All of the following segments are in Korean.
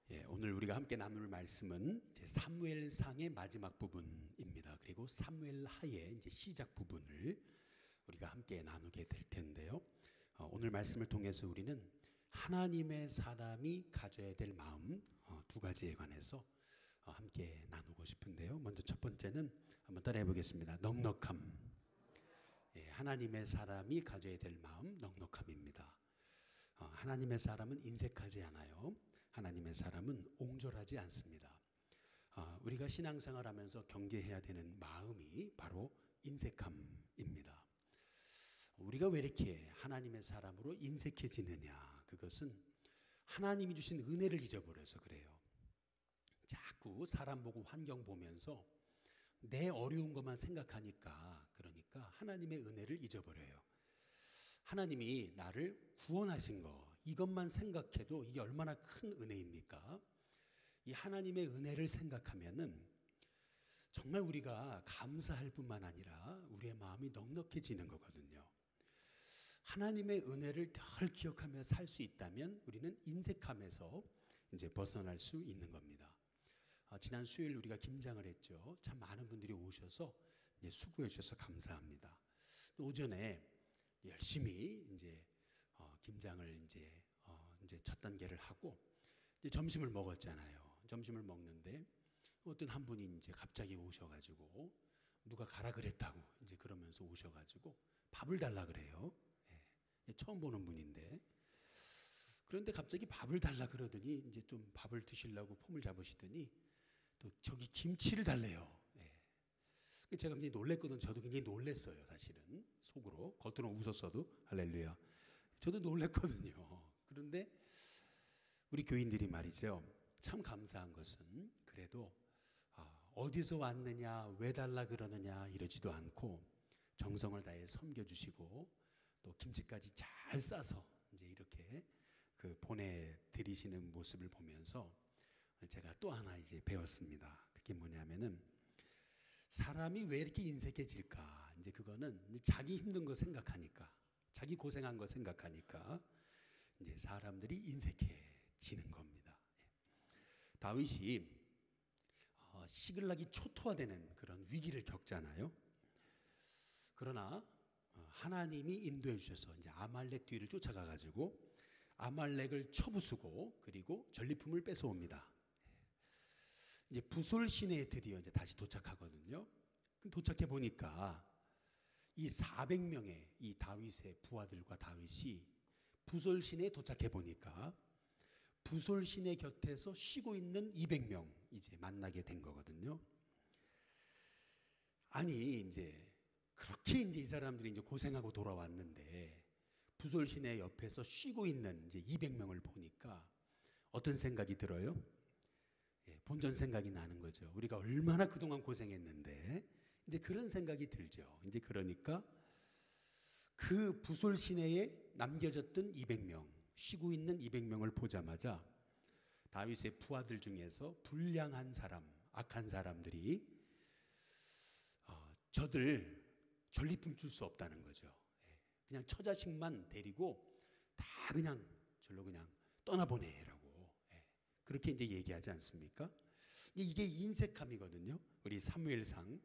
오늘 우리가 함께 나눌 말씀은 이제 사무엘상의 마지막 부분입니다. 그리고 사무엘하의 이제 시작 부분을 우리가 함께 나누게 될 텐데요. 오늘 말씀을 통해서 우리는 하나님의 사람이 가져야 될 마음 두 가지에 관해서 함께 나누고 싶은데요. 먼저 첫 번째는 한번 따라해 보겠습니다. 넉넉함. 하나님의 사람이 가져야 될 마음, 넉넉함입니다. 하나님의 사람은 인색하지 않아요. 하나님의 사람은 옹졸하지 않습니다. 우리가 신앙생활하면서 경계해야 되는 마음이 바로 인색함입니다. 우리가 왜 이렇게 하나님의 사람으로 인색해지느냐? 그것은 하나님이 주신 은혜를 잊어버려서 그래요. 자꾸 사람 보고 환경 보면서 내 어려운 것만 생각하니까, 그러니까 하나님의 은혜를 잊어버려요. 하나님이 나를 구원하신 거, 이것만 생각해도 이게 얼마나 큰 은혜입니까? 이 하나님의 은혜를 생각하면은 정말 우리가 감사할 뿐만 아니라 우리의 마음이 넉넉해지는 거거든요. 하나님의 은혜를 덜 기억하며 살 수 있다면 우리는 인색함에서 이제 벗어날 수 있는 겁니다. 지난 수요일 우리가 김장을 했죠. 참 많은 분들이 오셔서 이제 수고해 주셔서 감사합니다. 오전에 열심히 이제 김장을 이제 첫 단계를 하고 이제 점심을 먹었잖아요. 점심을 먹는데 어떤 한 분이 이제 갑자기 오셔가지고 누가 가라 그랬다고 이제 그러면서 오셔가지고 밥을 달라 그래요. 처음 보는 분인데 그런데 갑자기 밥을 달라 그러더니 이제 좀 밥을 드시려고 폼을 잡으시더니 또 저기 김치를 달래요. 제가 굉장히 놀랬거든요. 저도 굉장히 놀랬어요. 사실은 속으로 겉으로는 웃었어도 할렐루야. 저도 놀랬거든요. 그런데 우리 교인들이 말이죠. 참 감사한 것은 그래도 어디서 왔느냐, 왜 달라 그러느냐 이러지도 않고 정성을 다해 섬겨주시고 또 김치까지 잘 싸서 이제 이렇게 보내드리시는 모습을 보면서 제가 또 하나 이제 배웠습니다. 그게 뭐냐면은 사람이 왜 이렇게 인색해질까? 이제 그거는 자기 힘든 거 생각하니까, 자기 고생한 거 생각하니까 이제 사람들이 인색해지는 겁니다. 다윗이 시글락이 초토화되는 그런 위기를 겪잖아요. 그러나 하나님이 인도해 주셔서 이제 아말렉 뒤를 쫓아가 가지고 아말렉을 쳐부수고 그리고 전리품을 뺏어옵니다. 이제 부솔 시내에 드디어 이제 다시 도착하거든요. 도착해 보니까 이 400명의 이 다윗의 부하들과 다윗이 부솔 시내에 도착해 보니까 부솔 시내 곁에서 쉬고 있는 200명 이제 만나게 된 거거든요. 아니 이제 그렇게 이제 이 사람들이 이제 고생하고 돌아왔는데 부솔 시내 옆에서 쉬고 있는 이제 200명을 보니까 어떤 생각이 들어요? 본전 생각이 나는 거죠. 우리가 얼마나 그동안 고생했는데 이제 그런 생각이 들죠. 이제 그러니까 그 부솔 시내에 남겨졌던 200명, 쉬고 있는 200명을 보자마자 다윗의 부하들 중에서 불량한 사람, 악한 사람들이 저들 전리품 줄 수 없다는 거죠. 그냥 처자식만 데리고 다 그냥 절로 그냥 떠나보내라고. 그렇게 이제 얘기하지 않습니까? 이게 인색함이거든요. 우리 사무엘상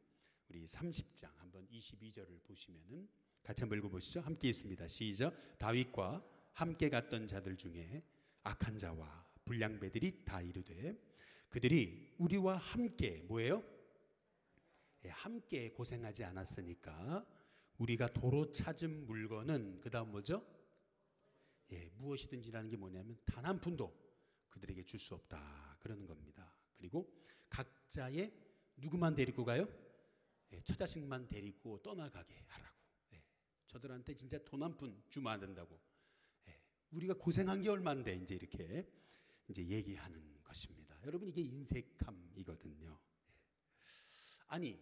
우리 30장 한번 22절을 보시면은 같이 한번 읽어보시죠. 함께 있습니다. 시작. 다윗과 함께 갔던 자들 중에 악한 자와 불량배들이 다 이르되 그들이 우리와 함께 뭐예요? 함께 고생하지 않았으니까 우리가 도로 찾은 물건은 그 다음 뭐죠? 무엇이든지라는 게 뭐냐면 단 한 푼도 그들에게 줄 수 없다 그러는 겁니다. 그리고 각자의 누구만 데리고 가요? 처자식만 데리고 떠나가게 하라고. 저들한테 진짜 돈 한 푼 주면 안 된다고. 우리가 고생한 게 얼만데 이제 이렇게 이제 얘기하는 것입니다. 여러분 이게 인색함이거든요. 아니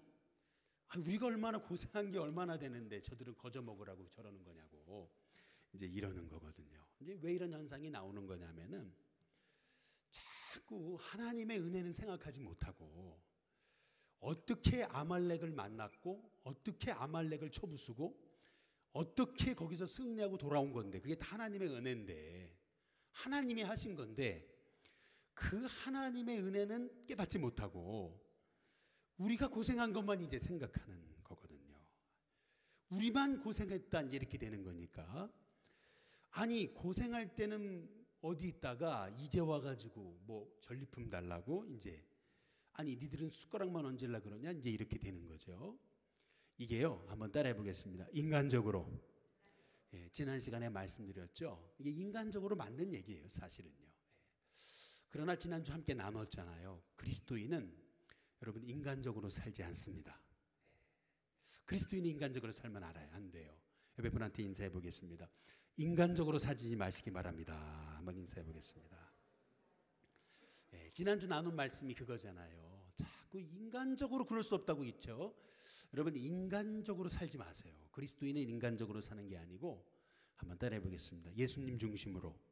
우리가 얼마나 고생한 게 얼마나 되는데 저들은 거저 먹으라고 저러는 거냐고 이제 이러는 거거든요. 이제 왜 이런 현상이 나오는 거냐면은 자꾸 하나님의 은혜는 생각하지 못하고 어떻게 아말렉을 만났고 어떻게 아말렉을 쳐부수고 어떻게 거기서 승리하고 돌아온 건데 그게 다 하나님의 은혜인데 하나님이 하신 건데 그 그 하나님의 은혜는 깨닫지 못하고 우리가 고생한 것만 이제 생각하는 거거든요. 우리만 고생했다 이제 이렇게 되는 거니까. 아니 고생할 때는 어디 있다가 이제 와가지고 뭐 전리품 달라고 이제 아니 니들은 숟가락만 얹으려 그러냐 이제 이렇게 되는 거죠. 이게요 한번 따라해 보겠습니다. 인간적으로 지난 시간에 말씀드렸죠. 이게 인간적으로 맞는 얘기예요 사실은요. 그러나 지난주 함께 나눴잖아요. 그리스도인은 여러분 인간적으로 살지 않습니다. 그리스도인이 인간적으로 살면 알아요. 안 돼요. 옆에 분한테 인사해 보겠습니다. 인간적으로 사지 마시기 바랍니다. 한번 인사해 보겠습니다. 지난주 나눈 말씀이 그거잖아요. 자꾸 인간적으로 그럴 수 없다고 있죠. 여러분 인간적으로 살지 마세요. 그리스도인은 인간적으로 사는 게 아니고 한번 따라해 보겠습니다. 예수님 중심으로.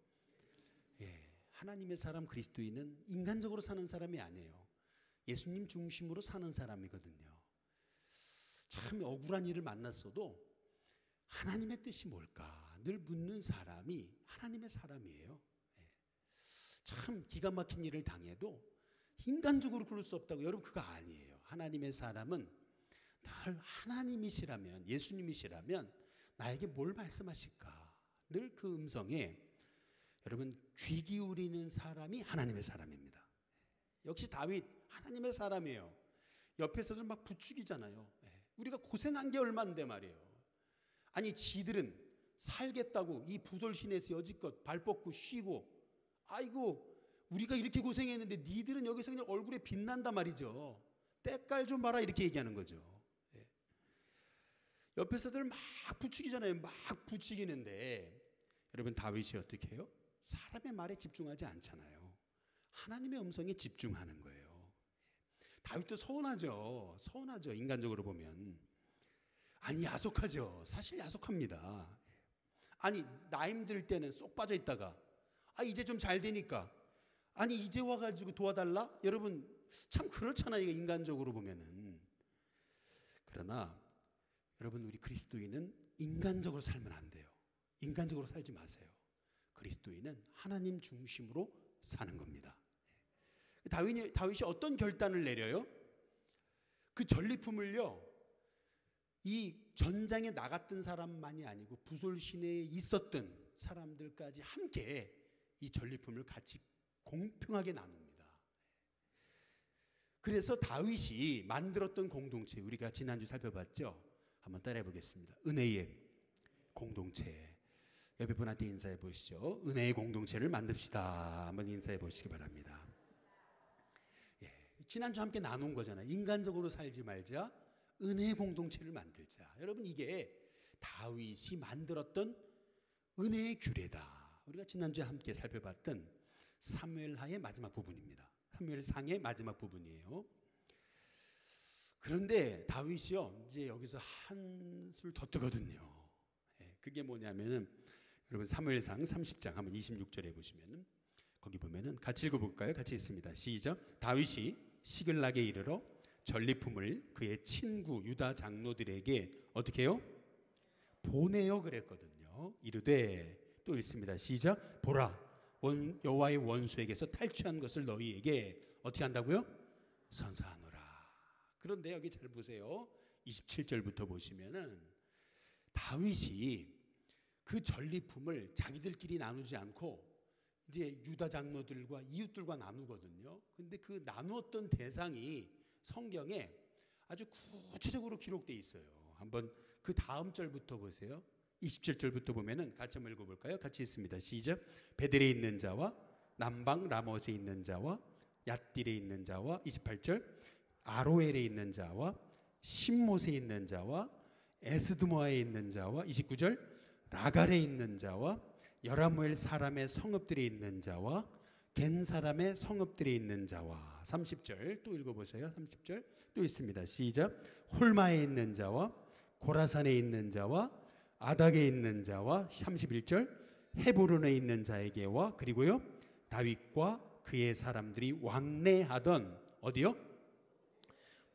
하나님의 사람 그리스도인은 인간적으로 사는 사람이 아니에요. 예수님 중심으로 사는 사람이거든요. 참 억울한 일을 만났어도 하나님의 뜻이 뭘까 늘 묻는 사람이 하나님의 사람이에요. 참 기가 막힌 일을 당해도 인간적으로 그럴 수 없다고. 여러분 그거 아니에요. 하나님의 사람은 늘 하나님이시라면 예수님이시라면 나에게 뭘 말씀하실까 늘 그 음성에 여러분 귀 기울이는 사람이 하나님의 사람입니다. 역시 다윗 하나님의 사람이에요. 옆에서들 막 부추기잖아요. 우리가 고생한 게 얼만데 말이에요. 아니 지들은 살겠다고 이 부솔신에서 여지껏 발 뻗고 쉬고 아이고 우리가 이렇게 고생했는데 니들은 여기서 그냥 얼굴에 빛난단 말이죠. 때깔 좀 봐라 이렇게 얘기하는 거죠. 옆에서들 막 부추기잖아요. 막 부추기는데 여러분 다윗이 어떻게 해요? 사람의 말에 집중하지 않잖아요. 하나님의 음성에 집중하는 거예요. 다윗도 서운하죠. 인간적으로 보면. 아니 야속하죠. 사실 야속합니다. 아니 나 힘들 때는 쏙 빠져 있다가 이제 좀 잘 되니까 아니 이제 와가지고 도와달라? 여러분 참 그렇잖아요. 인간적으로 보면은. 그러나 여러분 우리 그리스도인은 인간적으로 살면 안 돼요. 인간적으로 살지 마세요. 그리스도인은 하나님 중심으로 사는 겁니다. 다윗이 어떤 결단을 내려요? 그 전리품을요 이 전장에 나갔던 사람만이 아니고 부솔신에 있었던 사람들까지 함께 이 전리품을 같이 공평하게 나눕니다. 그래서 다윗이 만들었던 공동체 우리가 지난주 살펴봤죠. 한번 따라해 보겠습니다. 은혜의 공동체. 옆에 분한테 인사해 보시죠. 은혜의 공동체를 만듭시다. 한번 인사해 보시기 바랍니다. 지난주 함께 나눈 거잖아요. 인간적으로 살지 말자. 은혜의 공동체를 만들자. 여러분 이게 다윗이 만들었던 은혜의 규례다. 우리가 지난주에 함께 살펴봤던 사무엘하의 마지막 부분입니다. 사무엘상의 마지막 부분이에요. 그런데 다윗이요 이제 여기서 한술 더 뜨거든요. 그게 뭐냐면은 여러분 사무엘상 30장 한번 26절에 보시면은 거기 보면은 같이 읽어볼까요? 같이 있습니다. 시작. 다윗이 시글락에 이르러 전리품을 그의 친구 유다 장로들에게 어떻게 해요? 보내요 그랬거든요. 이르되 또 읽습니다. 시작. 보라 여호와의 원수에게서 탈취한 것을 너희에게 어떻게 한다고요? 선사하노라. 그런데 여기 잘 보세요. 27절부터 보시면은 다윗이 그 전리품을 자기들끼리 나누지 않고 이제 유다 장로들과 이웃들과 나누거든요. 근데 그 나누었던 대상이 성경에 아주 구체적으로 기록되어 있어요. 한번 그 다음 절부터 보세요. 27절부터 보면은 같이 한번 읽어볼까요? 같이 있습니다. 시작. 베델에 있는 자와 남방 라못에 있는 자와 얏딜에 있는 자와 28절 아로엘에 있는 자와 심못에 있는 자와 에스드모아에 있는 자와 29절 라갈에 있는 자와 여라무엘 사람의 성읍들에 있는 자와 겐 사람의 성읍들에 있는 자와 30절 또 읽어보세요. 30절 또 읽습니다. 시작. 홀마에 있는 자와 고라산에 있는 자와 아닥에 있는 자와 31절 헤브론에 있는 자에게와 그리고요 다윗과 그의 사람들이 왕래하던 어디요?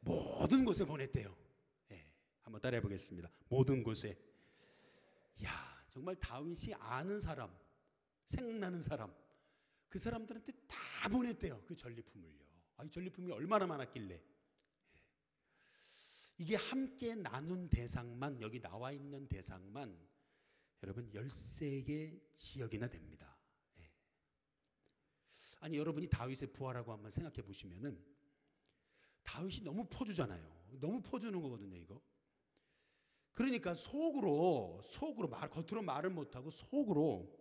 모든 곳에 보냈대요. 한번 따라해 보겠습니다. 모든 곳에. 야 정말 다윗이 아는 사람, 생각나는 사람, 그 사람들한테 다 보냈대요. 그 전리품을요. 이 전리품이 얼마나 많았길래. 이게 함께 나눈 대상만, 여기 나와 있는 대상만 여러분 13개 지역이나 됩니다. 아니 여러분이 다윗의 부하라고 한번 생각해 보시면은 다윗이 너무 퍼주잖아요. 너무 퍼주는 거거든요, 이거. 그러니까 속으로 겉으로 말을 못하고 속으로,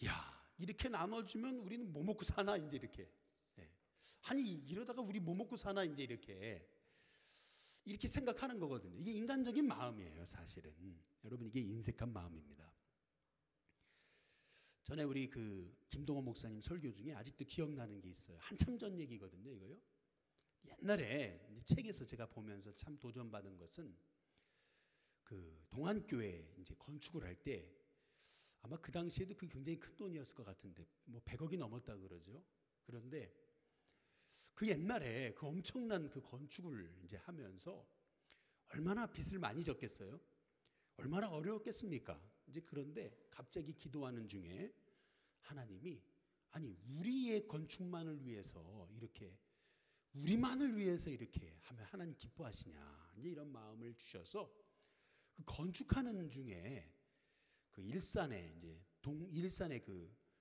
야, 이렇게 나눠주면 우리는 뭐 먹고 사나 이제 이렇게. 아니 이러다가 우리 뭐 먹고 사나 이제 이렇게 생각하는 거거든요. 이게 인간적인 마음이에요, 사실은. 여러분 이게 인색한 마음입니다. 전에 우리 김동원 목사님 설교 중에 아직도 기억나는 게 있어요. 한참 전 얘기거든요, 이거요. 옛날에 이제 책에서 제가 보면서 참 도전받은 것은 동안교회 이제 건축을 할 때 아마 그 당시에도 굉장히 큰 돈이었을 것 같은데 뭐 100억이 넘었다 그러죠. 그런데 옛날에 엄청난 건축을 이제 하면서 얼마나 빚을 많이 졌겠어요? 얼마나 어려웠겠습니까? 이제 그런데 갑자기 기도하는 중에 하나님이 아니 우리의 건축만을 위해서 이렇게 우리만을 위해서 이렇게 하면 하나님 기뻐하시냐 이제 이런 마음을 주셔서 건축하는 중에 일산에 이제 일산의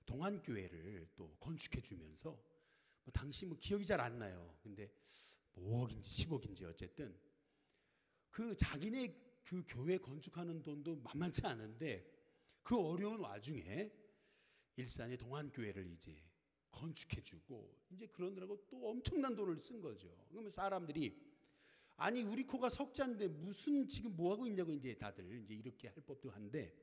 동안교회를 또 건축해 주면서 당시 기억이 잘 안 나요. 근데 5억인지 10억인지 어쨌든 자기네 교회 건축하는 돈도 만만치 않은데 어려운 와중에 일산의 동안교회를 이제 건축해주고 이제 그러느라고 또 엄청난 돈을 쓴 거죠. 그러면 사람들이 아니 우리 코가 석자인데 무슨 지금 뭐 하고 있냐고 이제 다들 이제 이렇게 할 법도 한데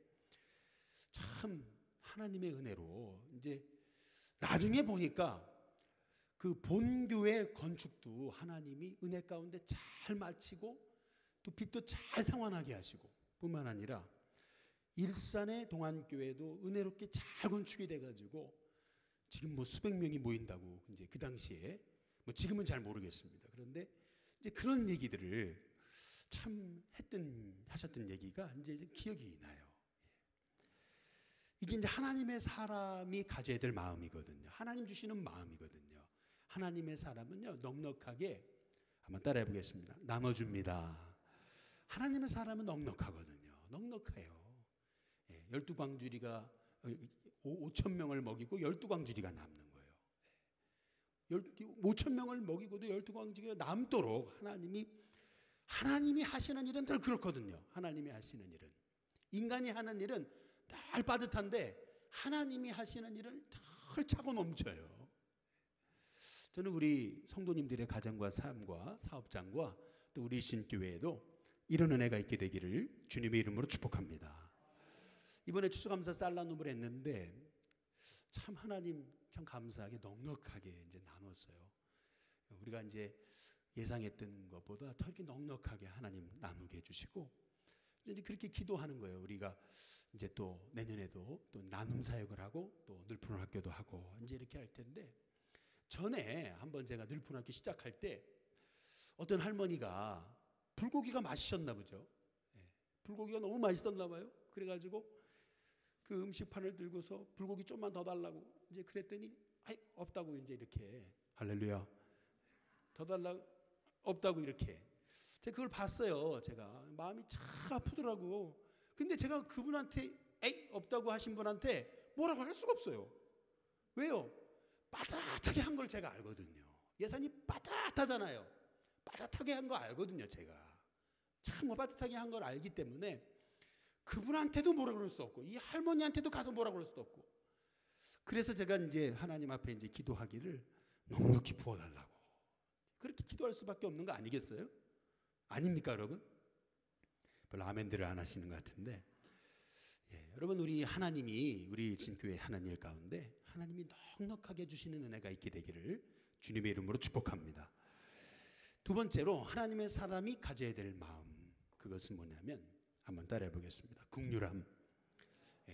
참 하나님의 은혜로 이제 나중에 보니까 본교회 건축도 하나님이 은혜 가운데 잘 마치고 또 빚도 잘 상환하게 하시고 뿐만 아니라 일산의 동안교회도 은혜롭게 잘 건축이 돼가지고 지금 수백 명이 모인다고 이제 그 당시에 지금은 잘 모르겠습니다. 그런데 이제 그런 얘기들을 참 하셨던 얘기가 이제 기억이 나요. 이게 이제 하나님의 사람이 가져야 될 마음이거든요. 하나님 주시는 마음이거든요. 하나님의 사람은요 넉넉하게 한번 따라해 보겠습니다. 나눠줍니다. 하나님의 사람은 넉넉하거든요. 넉넉해요. 12광주리가 5,000명을 먹이고 12광주리가 남는 거예요. 5,000명을 먹이고도 12광주리가 남도록 하나님이 하시는 일은 늘 그렇거든요. 하나님이 하시는 일은. 인간이 하는 일은 늘 빠듯한데 하나님이 하시는 일은 늘 차고 넘쳐요. 저는 우리 성도님들의 가정과 삶과 사업장과 또 우리 신교회에도 이런 은혜가 있게 되기를 주님의 이름으로 축복합니다. 이번에 추수감사 쌀나눔을 했는데 참 하나님 참 감사하게 넉넉하게 이제 나눴어요. 우리가 이제 예상했던 것보다 더 이렇게 넉넉하게 하나님 나누게 해주시고 이제 그렇게 기도하는 거예요. 우리가 이제 또 내년에도 또 나눔 사역을 하고 또 늘푸른 학교도 하고 이제 이렇게 할 텐데 전에 한번 제가 늘푸른 학교 시작할 때 어떤 할머니가 불고기가 맛있었나 보죠. 불고기가 너무 맛있었나 봐요. 그래가지고 음식판을 들고서 불고기 좀만 더 달라고 이제 그랬더니 없다고 이제 이렇게 할렐루야 더 달라고 없다고 이렇게 제가 그걸 봤어요. 제가 마음이 참 아프더라고. 근데 제가 그분한테 없다고 하신 분한테 뭐라고 할 수가 없어요. 왜요? 빠듯하게 한 걸 제가 알거든요. 예산이 빠듯하잖아요. 빠듯하게 한 거 알거든요. 제가 참 빠듯하게 한 걸 알기 때문에 그분한테도 뭐라 그럴 수 없고 이 할머니한테도 가서 뭐라 그럴 수도 없고 그래서 제가 이제 하나님 앞에 이제 기도하기를 넉넉히 부어달라고 그렇게 기도할 수밖에 없는 거 아니겠어요? 아닙니까 여러분? 별로 아멘들을 안 하시는 것 같은데 여러분 우리 하나님이 우리 진교회 하나님 가운데 하나님이 넉넉하게 주시는 은혜가 있게 되기를 주님의 이름으로 축복합니다. 두 번째로 하나님의 사람이 가져야 될 마음 그것은 뭐냐면 한번 따라해 보겠습니다. 국률함.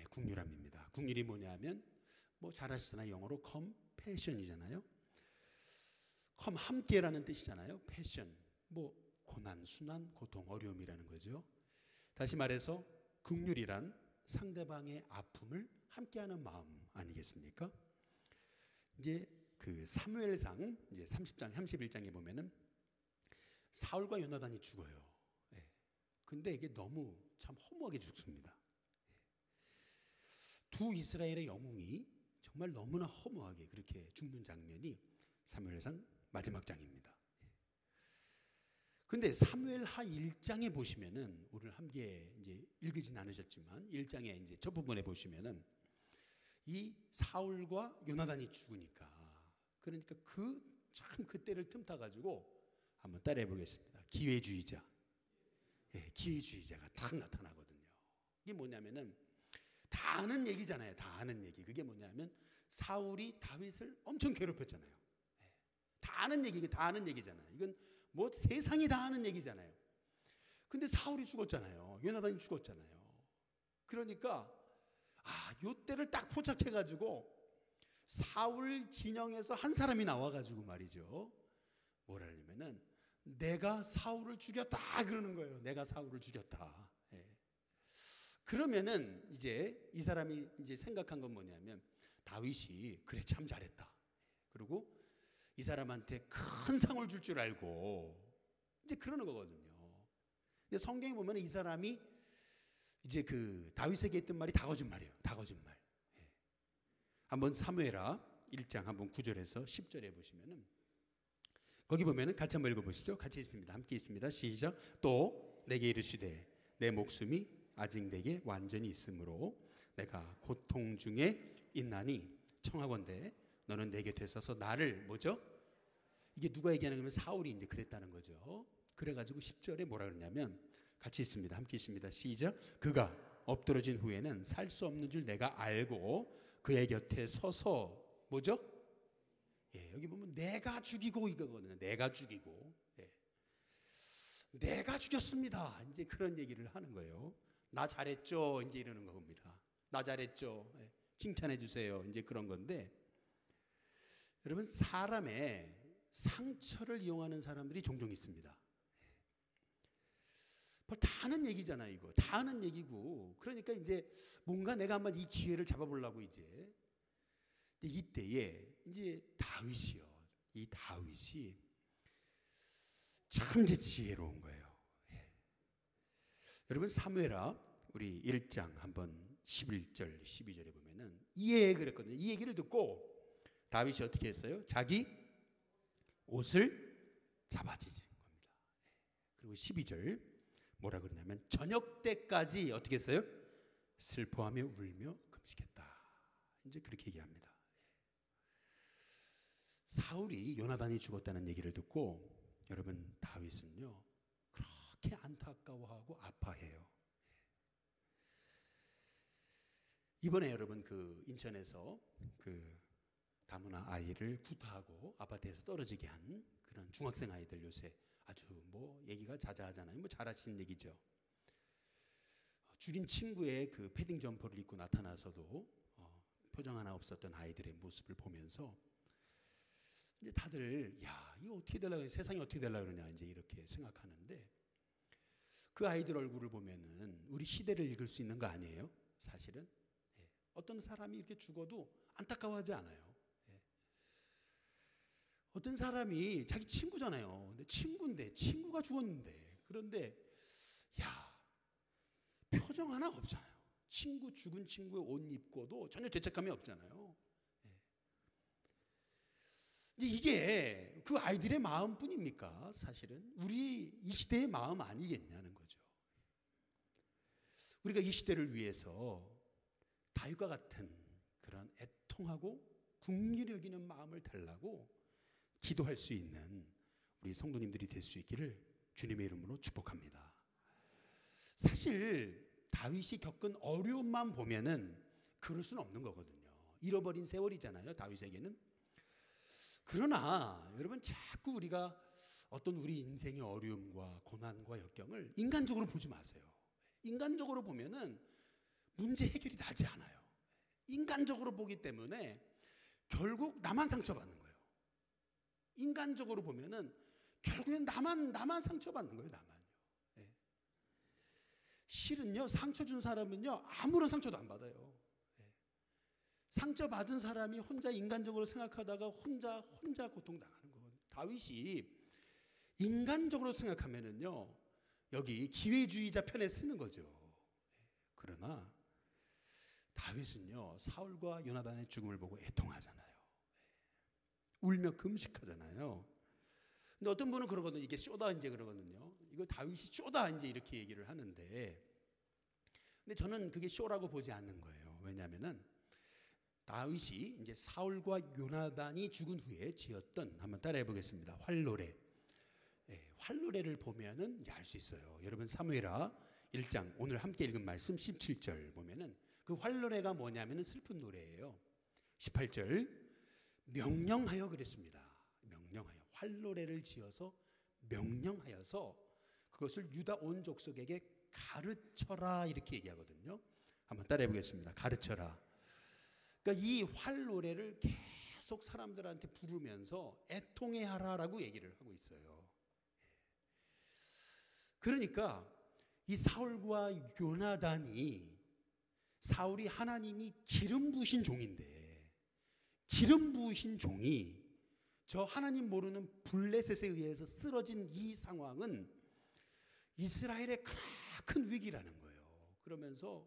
국률함입니다. 국률이 뭐냐면 잘 아시잖아요. 영어로 compassion이잖아요. 함께라는 뜻이잖아요. 패션. 고난, 순환, 고통, 어려움이라는 거죠. 다시 말해서 국률이란 상대방의 아픔을 함께하는 마음 아니겠습니까? 이제 그 사무엘상 이제 30장 31장에 보면은 사울과 요나단이 죽어요. 예. 근데 이게 너무 참 허무하게 죽습니다. 두 이스라엘의 영웅이 정말 너무나 허무하게 그렇게 죽는 장면이 사무엘상 마지막 장입니다. 근데 사무엘하 1장에 보시면은 오늘 함께 이제 읽으진 않으셨지만 1장에 이제 저 부분에 보시면은 이 사울과 요나단이 죽으니까 그러니까 참 그때를 틈타 가지고 한번 따라해 보겠습니다. 기회주의자. 예, 기회주의자가 딱 나타나거든요. 이게 뭐냐면은 다 아는 얘기잖아요. 다 아는 얘기. 그게 뭐냐면 사울이 다윗을 엄청 괴롭혔잖아요. 예, 다 아는 얘기, 다 아는 얘기잖아요. 이건 뭐 세상이 다 아는 얘기잖아요. 근데 사울이 죽었잖아요. 요나단이 죽었잖아요. 그러니까 요때를 딱 포착해가지고 사울 진영에서 한 사람이 나와가지고 말이죠. 뭐라 하냐면은 내가 사울을 죽였다 그러는 거예요. 내가 사울을 죽였다. 예. 그러면은 이제 이 사람이 이제 생각한 건 뭐냐면 다윗이 그래 참 잘했다. 그리고 이 사람한테 큰 상을 줄 줄 알고 이제 그러는 거거든요. 근데 성경에 보면 이 사람이 이제 그 다윗에게 했던 말이 다 거짓말이에요. 다 거짓말. 예. 한번 사무엘하 1장 한번 9절에서 10절에 보시면은 거기 보면은 같이 한번 읽어보시죠. 같이 있습니다. 함께 있습니다. 시작. 또 내게 이르시되 내 목숨이 아직 내게 완전히 있으므로 내가 고통 중에 있나니 청하건대 너는 내 곁에 서서 나를 뭐죠? 이게 누가 얘기하는 거면 사울이 이제 그랬다는 거죠. 그래가지고 10절에 뭐라 그러냐면 같이 있습니다. 함께 있습니다. 시작. 그가 엎드러진 후에는 살 수 없는 줄 내가 알고 그의 곁에 서서 뭐죠? 예, 여기 보면 내가 죽이고 이거거든요. 내가 죽이고. 예. 내가 죽였습니다. 이제 그런 얘기를 하는 거예요. 나 잘했죠. 이제 이러는 겁니다. 나 잘했죠. 예. 칭찬해 주세요. 이제 그런 건데 여러분 사람의 상처를 이용하는 사람들이 종종 있습니다. 다 아는 얘기잖아요, 이거. 다 아는 얘기고. 그러니까 이제 뭔가 내가 한번 이 기회를 잡아보려고 이제. 이때에 이제 다윗이요. 이 다윗이 참 지혜로운 거예요. 예. 여러분 사무엘하 우리 1장 한번 11절, 12절에 보면은 이 얘기 그랬거든요. 이 얘기를 듣고 다윗이 어떻게 했어요? 자기 옷을 잡아찢은 겁니다. 그리고 12절 뭐라 그러냐면 저녁 때까지 어떻게 했어요? 슬퍼하며 울며 금식했다. 이제 그렇게 얘기합니다. 사울이 요나단이 죽었다는 얘기를 듣고 여러분 다윗은요 그렇게 안타까워하고 아파해요. 이번에 여러분 그 인천에서 그 다문화 아이를 구타하고 아파트에서 떨어지게 한 그런 중학생 아이들 요새 아주 뭐 얘기가 자자하잖아요. 뭐 잘 아시는 얘기죠. 죽인 친구의 그 패딩 점퍼를 입고 나타나서도 표정 하나 없었던 아이들의 모습을 보면서 이제 다들 야 이거 어떻게 되려고 세상이 어떻게 되려고 그러냐 이제 이렇게 생각하는데 그 아이들 얼굴을 보면은 우리 시대를 읽을 수 있는 거 아니에요? 사실은 예. 어떤 사람이 이렇게 죽어도 안타까워하지 않아요. 예. 어떤 사람이 자기 친구잖아요. 근데 친구인데 친구가 죽었는데 그런데 야 표정 하나 없잖아요. 친구 죽은 친구의 옷 입고도 전혀 죄책감이 없잖아요. 이게 그 아이들의 마음뿐입니까? 사실은 우리 이 시대의 마음 아니겠냐는 거죠. 우리가 이 시대를 위해서 다윗과 같은 그런 애통하고 긍휼히 여기는 마음을 달라고 기도할 수 있는 우리 성도님들이 될 수 있기를 주님의 이름으로 축복합니다. 사실 다윗이 겪은 어려움만 보면은 그럴 수는 없는 거거든요. 잃어버린 세월이잖아요, 다윗에게는. 그러나 여러분 자꾸 우리가 어떤 우리 인생의 어려움과 고난과 역경을 인간적으로 보지 마세요. 인간적으로 보면은 문제 해결이 나지 않아요. 인간적으로 보기 때문에 결국 나만 상처받는 거예요. 인간적으로 보면은 결국엔 나만 상처받는 거예요. 나만요. 네. 실은요 상처 준 사람은요 아무런 상처도 안 받아요. 네. 상처받은 사람이 혼자 인간적으로 생각하다가 혼자 고통당하는 거거든요. 다윗이 인간적으로 생각하면은요, 여기 기회주의자 편에 쓰는 거죠. 그러나 다윗은요, 사울과 요나단의 죽음을 보고 애통하잖아요. 울며 금식하잖아요. 근데 어떤 분은 그러거든요. 이게 쇼다 이제 그러거든요. 이거 다윗이 쇼다 이제 이렇게 얘기를 하는데, 근데 저는 그게 쇼라고 보지 않는 거예요. 왜냐하면은 다윗이 이제 사울과 요나단이 죽은 후에 지었던, 한번 따라해 보겠습니다. 활노래. 활노래를 보면은 이제 알 수 있어요. 여러분 사무엘하 1장 오늘 함께 읽은 말씀 17절 보면은 그 활노래가 뭐냐면은 슬픈 노래예요. 18절 명령하여 그랬습니다. 명령하여 활노래를 지어서 명령하여서 그것을 유다 온 족속에게 가르쳐라 이렇게 얘기하거든요. 한번 따라해 보겠습니다. 가르쳐라. 그러니까 이 활노래를 계속 사람들한테 부르면서 애통해 하라라고 얘기를 하고 있어요. 그러니까 이 사울과 요나단이, 사울이 하나님이 기름 부으신 종인데, 기름 부으신 종이 저 하나님 모르는 블레셋에 의해서 쓰러진 이 상황은 이스라엘의 큰 위기라는 거예요. 그러면서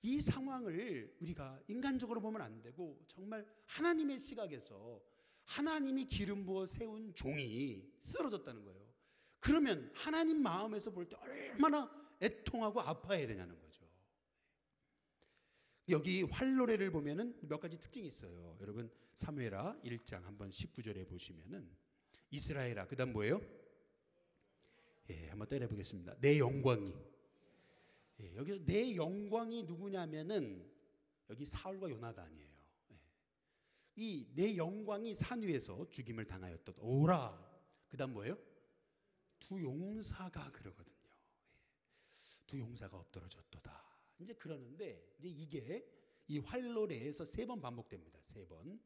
이 상황을 우리가 인간적으로 보면 안 되고 정말 하나님의 시각에서 하나님이 기름 부어 세운 종이 쓰러졌다는 거예요. 그러면 하나님 마음에서 볼 때 얼마나 애통하고 아파해야 되냐는 거죠. 여기 활노래를 보면은 몇 가지 특징이 있어요. 여러분 사무엘하 1장 한번 19절에 보시면은 이스라엘아, 그다음 뭐예요? 한번 때려 보겠습니다. 내 영광이. 여기서 내 영광이 누구냐면은 여기 사울과 요나단이에요. 이 내 영광이 산 위에서 죽임을 당하였다. 오라. 그다음 뭐예요? 두 용사가 그러거든요. 두 용사가 엎드러졌도다. 이제 그러는데 이제 이게 이 활노래에서 3번 반복됩니다. 3번.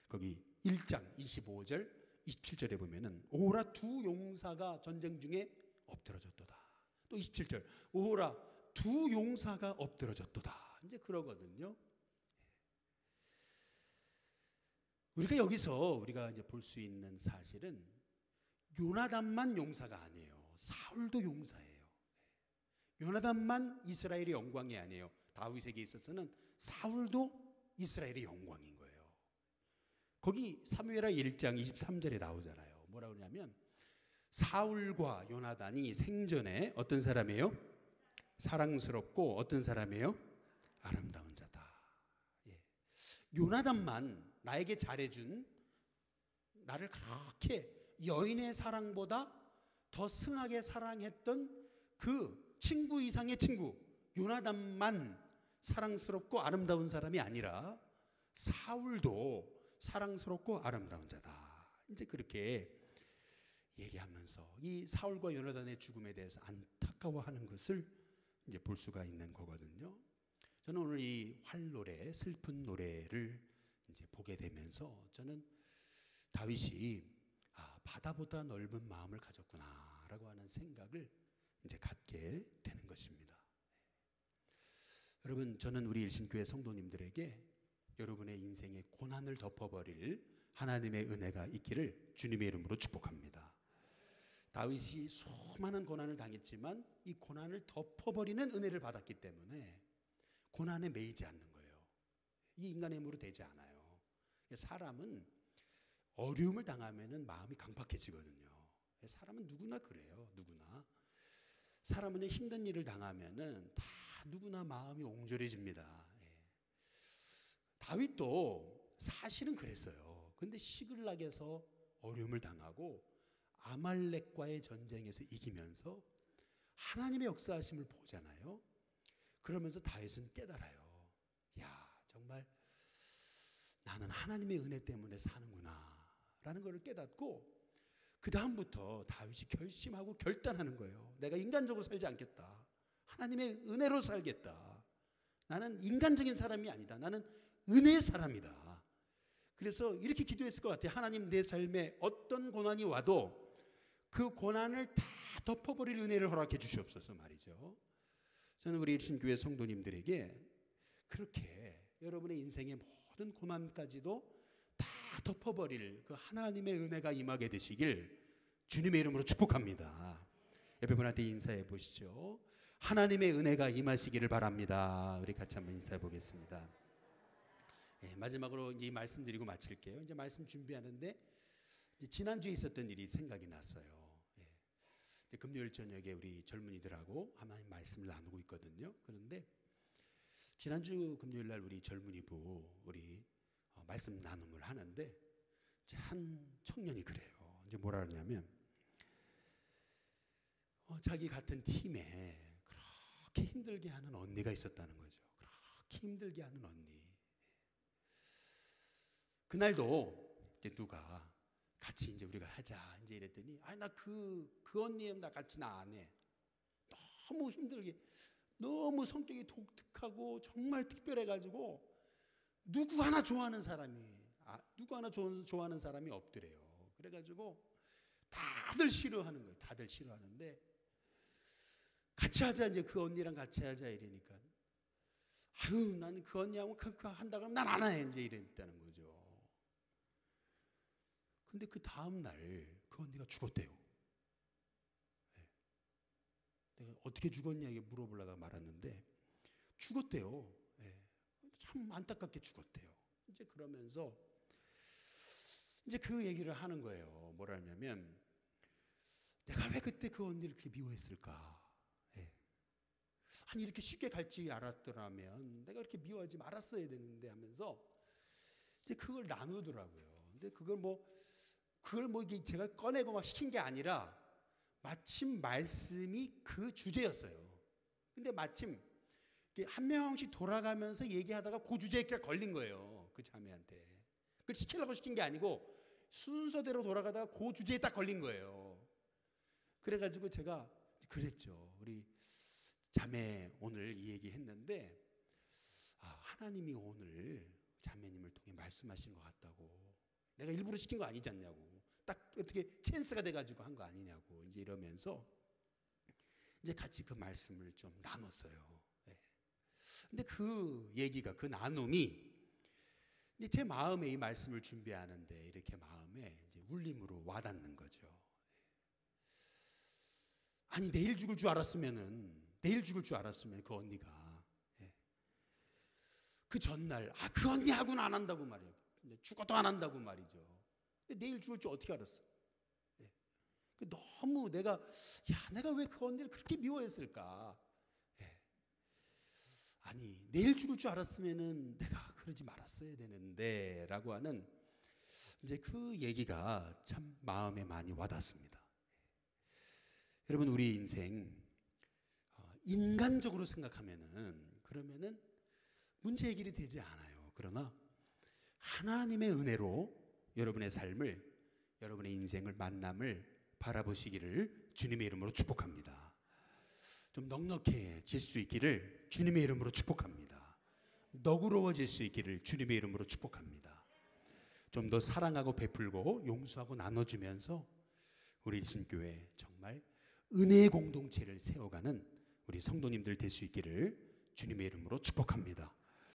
거기 1장 25절, 27절에 보면은 오라 두 용사가 전쟁 중에 엎드러졌도다. 또 27절 오라 두 용사가 엎드러졌도다. 이제 그러거든요. 우리가 여기서 우리가 이제 볼 수 있는 사실은 요나단만 용사가 아니에요. 사울도 용사예요. 요나단만 이스라엘의 영광이 아니에요. 다윗에게 있어서는 사울도 이스라엘의 영광인 거예요. 거기 사무엘하 1장 23절에 나오잖아요. 뭐라고 그러냐면 사울과 요나단이 생전에 어떤 사람이에요? 사랑스럽고 어떤 사람이에요? 아름다운 자다. 요나단만 나에게 잘해준, 나를 그렇게 여인의 사랑보다 더 승하게 사랑했던 그 친구 이상의 친구 요나단만 사랑스럽고 아름다운 사람이 아니라 사울도 사랑스럽고 아름다운 자다. 이제 그렇게 얘기하면서 이 사울과 요나단의 죽음에 대해서 안타까워하는 것을 이제 볼 수가 있는 거거든요. 저는 오늘 이 활노래, 슬픈 노래를 이제 보게 되면서 저는 다윗이 바다보다 넓은 마음을 가졌구나라고 하는 생각을 이제 갖게 되는 것입니다. 여러분, 저는 우리 일신교회 성도님들에게 여러분의 인생의 고난을 덮어버릴 하나님의 은혜가 있기를 주님의 이름으로 축복합니다. 다윗이 수많은 고난을 당했지만 이 고난을 덮어버리는 은혜를 받았기 때문에 고난에 매이지 않는 거예요. 이 인간의 힘으로 되지 않아요. 사람은 어려움을 당하면 마음이 강팍해지거든요. 사람은 누구나 그래요. 누구나. 사람은 힘든 일을 당하면 다 누구나 마음이 옹졸해집니다. 다윗도 사실은 그랬어요. 근데 시글락에서 어려움을 당하고 아말렉과의 전쟁에서 이기면서 하나님의 역사하심을 보잖아요. 그러면서 다윗은 깨달아요. 야, 정말 나는 하나님의 은혜 때문에 사는구나 라는 것을 깨닫고 그 다음부터 다윗이 결심하고 결단하는 거예요. 내가 인간적으로 살지 않겠다. 하나님의 은혜로 살겠다. 나는 인간적인 사람이 아니다. 나는 은혜의 사람이다. 그래서 이렇게 기도했을 것 같아요. 하나님, 내 삶에 어떤 고난이 와도 그 고난을 다 덮어버릴 은혜를 허락해 주시옵소서 말이죠. 저는 우리 일신교회 성도님들에게 그렇게 여러분의 인생의 모든 고난까지도 다 덮어버릴 그 하나님의 은혜가 임하게 되시길 주님의 이름으로 축복합니다. 옆에 분한테 인사해 보시죠. 하나님의 은혜가 임하시기를 바랍니다. 우리 같이 한번 인사해 보겠습니다. 마지막으로 이제 말씀드리고 마칠게요. 이제 말씀 준비하는데 지난주에 있었던 일이 생각이 났어요. 금요일 저녁에 우리 젊은이들하고 하나님 말씀을 나누고 있거든요. 그런데 지난주 금요일 날 우리 젊은이부 우리 말씀 나눔을 하는데 한 청년이 그래요. 이제 뭐라 그러냐면 자기 같은 팀에 그렇게 힘들게 하는 언니가 있었다는 거죠. 그렇게 힘들게 하는 언니. 그날도 이제 누가 같이 이제 우리가 하자 이제 이랬더니 나 그 언니 나 같이 나 안 해. 너무 힘들게 너무 성격이 독특하고 정말 특별해가지고 누구 하나 좋아하는 사람이 없더래요. 그래가지고 다들 싫어하는 거예요. 다들 싫어하는데 같이 하자 이제 그 언니랑 같이 하자 이러니까 나는 그 언니하고 한다 그러면 난 안 해 이제 이랬다는 거죠. 근데 그 다음 날 그 언니가 죽었대요. 내가 어떻게 죽었냐 이게 물어보려다가 말았는데 죽었대요. 참 안타깝게 죽었대요. 이제 그러면서 이제 그 얘기를 하는 거예요. 뭐라 하냐면 내가 왜 그때 그 언니를 그렇게 미워했을까? 아니 이렇게 쉽게 갈지 알았더라면 내가 이렇게 미워하지 말았어야 되는데 하면서 이제 그걸 나누더라고요. 근데 그걸 뭐 이게 제가 꺼내고 막 시킨 게 아니라 마침 말씀이 그 주제였어요. 근데 마침 한 명씩 돌아가면서 얘기하다가 그 주제에 걸린 거예요. 그 자매한테. 그걸 시키려고 시킨 게 아니고 순서대로 돌아가다가 그 주제에 딱 걸린 거예요. 그래가지고 제가 그랬죠. 우리 자매 오늘 이 얘기 했는데 하나님이 오늘 자매님을 통해 말씀하신 것 같다고. 내가 일부러 시킨 거 아니지 않냐고. 딱 어떻게 찬스가 돼가지고 한 거 아니냐고 이제 이러면서 이제 같이 그 말씀을 좀 나눴어요. 근데 그 얘기가 그 나눔이 이제 제 마음에 이 말씀을 준비하는데 이렇게 마음에 이제 울림으로 와닿는 거죠. 아니 내일 죽을 줄 알았으면 그 언니가 그 전날 그 언니하고는 안 한다고 말이에요. 죽어도 안 한다고 말이죠. 근데 내일 죽을 줄 어떻게 알았어? 너무 내가 왜 그 언니를 그렇게 미워했을까? 아니 내일 죽을 줄 알았으면은 내가 그러지 말았어야 되는데 라고 하는 이제 그 얘기가 참 마음에 많이 와닿습니다. 여러분 우리 인생 인간적으로 생각하면은 그러면은 문제 해결이 되지 않아요. 그러나 하나님의 은혜로 여러분의 삶을 여러분의 인생을 만남을 바라보시기를 주님의 이름으로 축복합니다. 좀 넉넉해질 수 있기를 주님의 이름으로 축복합니다. 너그러워질 수 있기를 주님의 이름으로 축복합니다. 좀 더 사랑하고 베풀고 용서하고 나눠주면서 우리 일신교회 정말 은혜의 공동체를 세워가는 우리 성도님들 될 수 있기를 주님의 이름으로 축복합니다.